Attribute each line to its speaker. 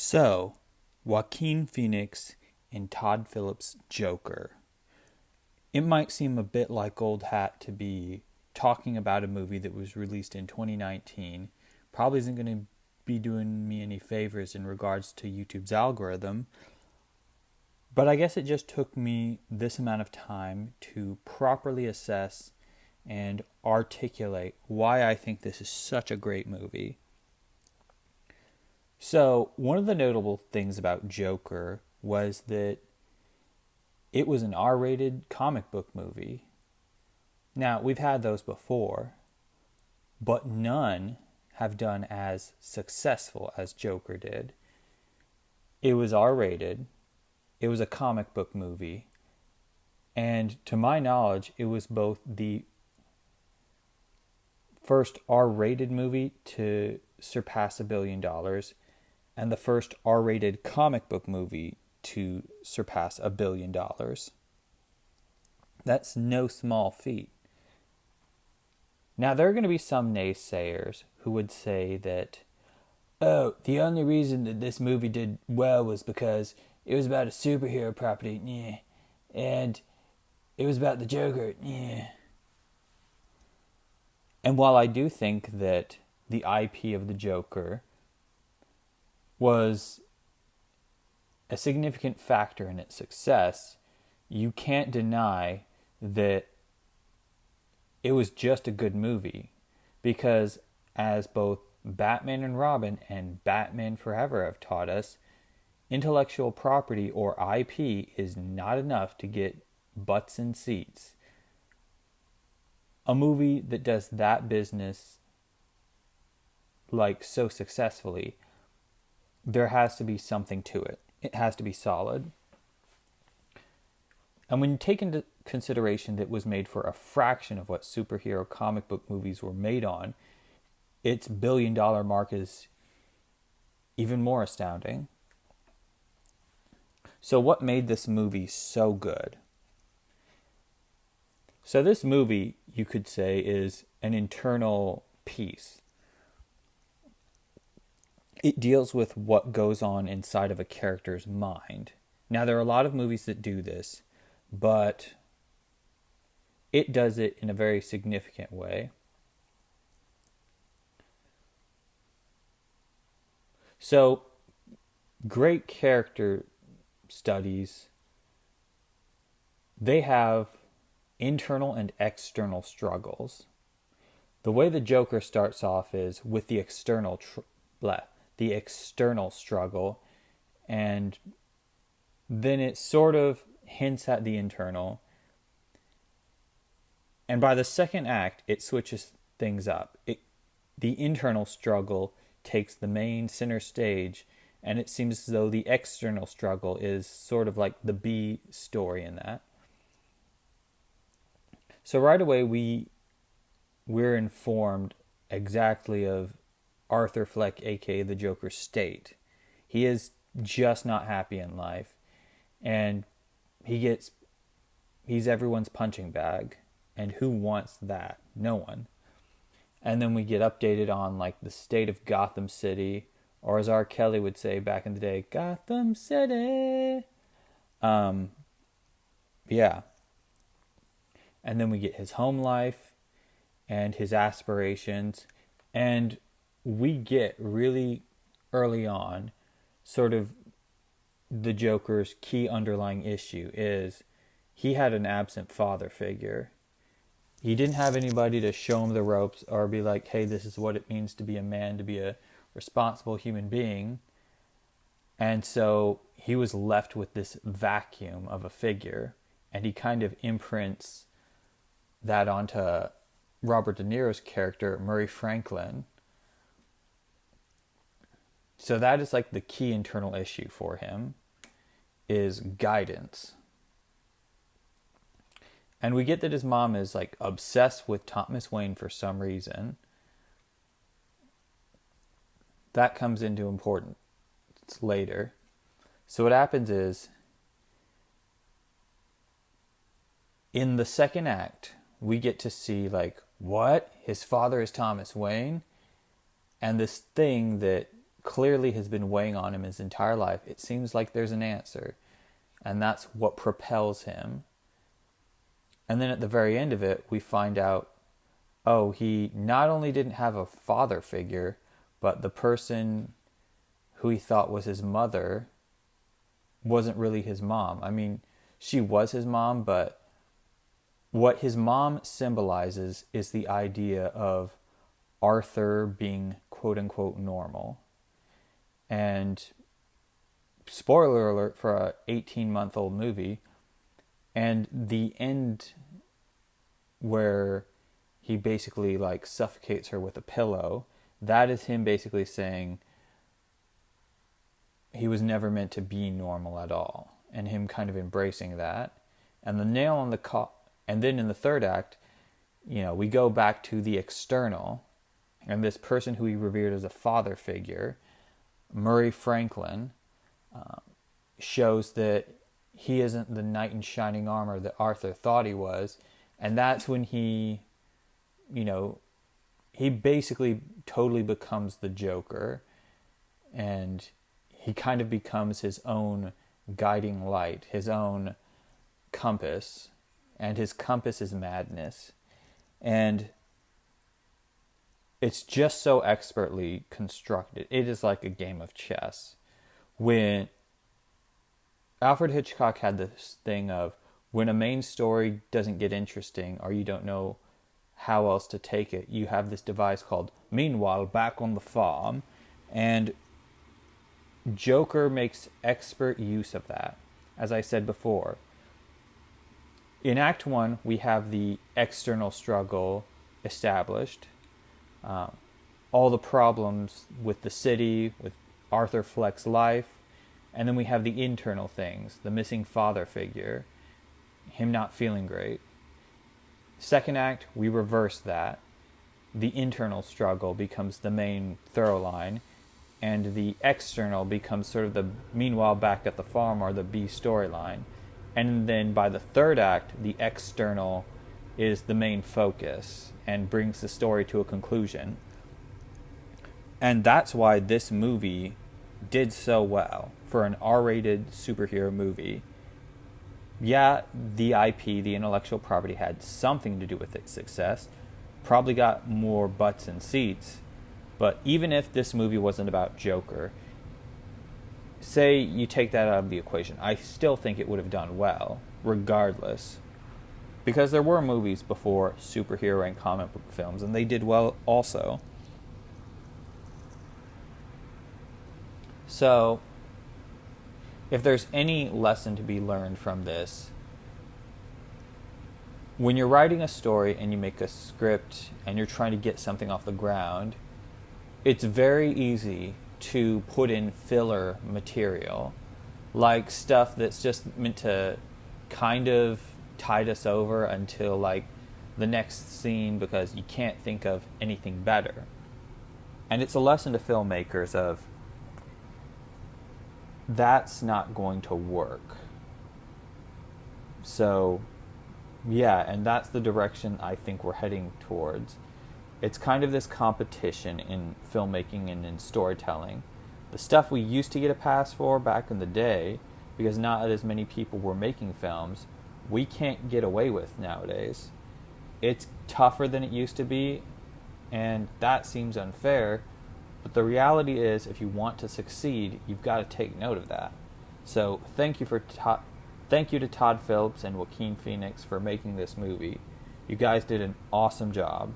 Speaker 1: So, Joaquin Phoenix and Todd Phillips' Joker. It might seem a bit like old hat to be talking about a movie that was released in 2019. Probably isn't going to be doing me any favors in regards to YouTube's algorithm. But I guess it just took me this amount of time to properly assess and articulate why I think this is such a great movie. So, one of the notable things about Joker was that it was an R rated comic book movie. Now, we've had those before, but none have done as successful as Joker did. It was R rated, it was a comic book movie, and to my knowledge, it was both the first R rated movie to surpass $1 billion and the first R rated comic book movie to surpass $1 billion. That's no small feat. Now, there are going to be some naysayers who would say that, oh, the only reason that this movie did well was because it was about a superhero property, yeah, and it was about the Joker, yeah. And while I do think that the IP of the Joker was a significant factor in its success, you can't deny that it was just a good movie. Because as both Batman and Robin and Batman Forever have taught us, intellectual property or IP is not enough to get butts in seats. A movie that does that business like so successfully, there has to be something to it. It has to be solid. And when you take into consideration that it was made for a fraction of what superhero comic book movies were made on, its $1 billion mark is even more astounding. So what made this movie so good? So this movie, you could say, is an internal piece. It deals with what goes on inside of a character's mind. Now, there are a lot of movies that do this, but it does it in a very significant way. So, great character studies, they have internal and external struggles. The way the Joker starts off is with the external struggle, and then it sort of hints at the internal. And by the second act, it switches things up. The internal struggle takes the main center stage, and it seems as though the external struggle is sort of like the B story in that. So right away, we're informed exactly of Arthur Fleck, aka the Joker's state. He is just not happy in life, and he's everyone's punching bag. And who wants that? No one. And then we get updated on like the state of Gotham City, or as R. Kelly would say back in the day, Gotham City. Yeah. And then we get his home life and his aspirations. And we get really early on sort of the Joker's key underlying issue is he had an absent father figure. He didn't have anybody to show him the ropes or be like, hey, this is what it means to be a man, to be a responsible human being. And so he was left with this vacuum of a figure, and he kind of imprints that onto Robert De Niro's character, Murray Franklin. So that is like the key internal issue for him, is guidance. And we get that his mom is like obsessed with Thomas Wayne for some reason. That comes into importance later. So what happens is, in the second act, we get to see like, what? His father is Thomas Wayne? And this thing that clearly has been weighing on him his entire life. It seems like there's an answer, and that's what propels him. And then at the very end of it, we find out, oh, he not only didn't have a father figure, but the person who he thought was his mother wasn't really his mom. I mean, she was his mom, but what his mom symbolizes is the idea of Arthur being quote unquote normal. And spoiler alert for a 18-month-old movie, and the end where he basically like suffocates her with a pillow, that is him basically saying he was never meant to be normal at all, and him kind of embracing that. And the nail on the and then in the third act, we go back to the external, and this person who he revered as a father figure, Murray Franklin, shows that he isn't the knight in shining armor that Arthur thought he was. And that's when he basically totally becomes the Joker, and he kind of becomes his own guiding light, his own compass, and his compass is madness. And it's just so expertly constructed. It is like a game of chess. When Alfred Hitchcock had this thing of, when a main story doesn't get interesting or you don't know how else to take it, you have this device called Meanwhile Back on the Farm, and Joker makes expert use of that. As I said before, in Act 1, we have the external struggle established. All the problems with the city, with Arthur Fleck's life, and then we have the internal things, the missing father figure, him not feeling great. Second act, we reverse that. The internal struggle becomes the main through line, and the external becomes sort of the Meanwhile Back at the Farm, or the B storyline. And then by the third act, the external is the main focus and brings the story to a conclusion. And that's why this movie did so well for an R-rated superhero movie. Yeah, the IP, the intellectual property, had something to do with its success. Probably got more butts and seats. But even if this movie wasn't about Joker, say you take that out of the equation, I still think it would have done well, regardless. Because there were movies before superhero and comic book films, and they did well also. So, if there's any lesson to be learned from this, when you're writing a story and you make a script and you're trying to get something off the ground, it's very easy to put in filler material, like stuff that's just meant to kind of tide us over until like the next scene, because you can't think of anything better. And it's a lesson to filmmakers of, that's not going to work. So, yeah, and that's the direction I think we're heading towards. It's kind of this competition in filmmaking and in storytelling. The stuff we used to get a pass for back in the day, because not as many people were making films, we can't get away with nowadays. It's tougher than it used to be, and that seems unfair. But the reality is, if you want to succeed, you've got to take note of that. So thank you to Todd Phillips and Joaquin Phoenix for making this movie. You guys did an awesome job.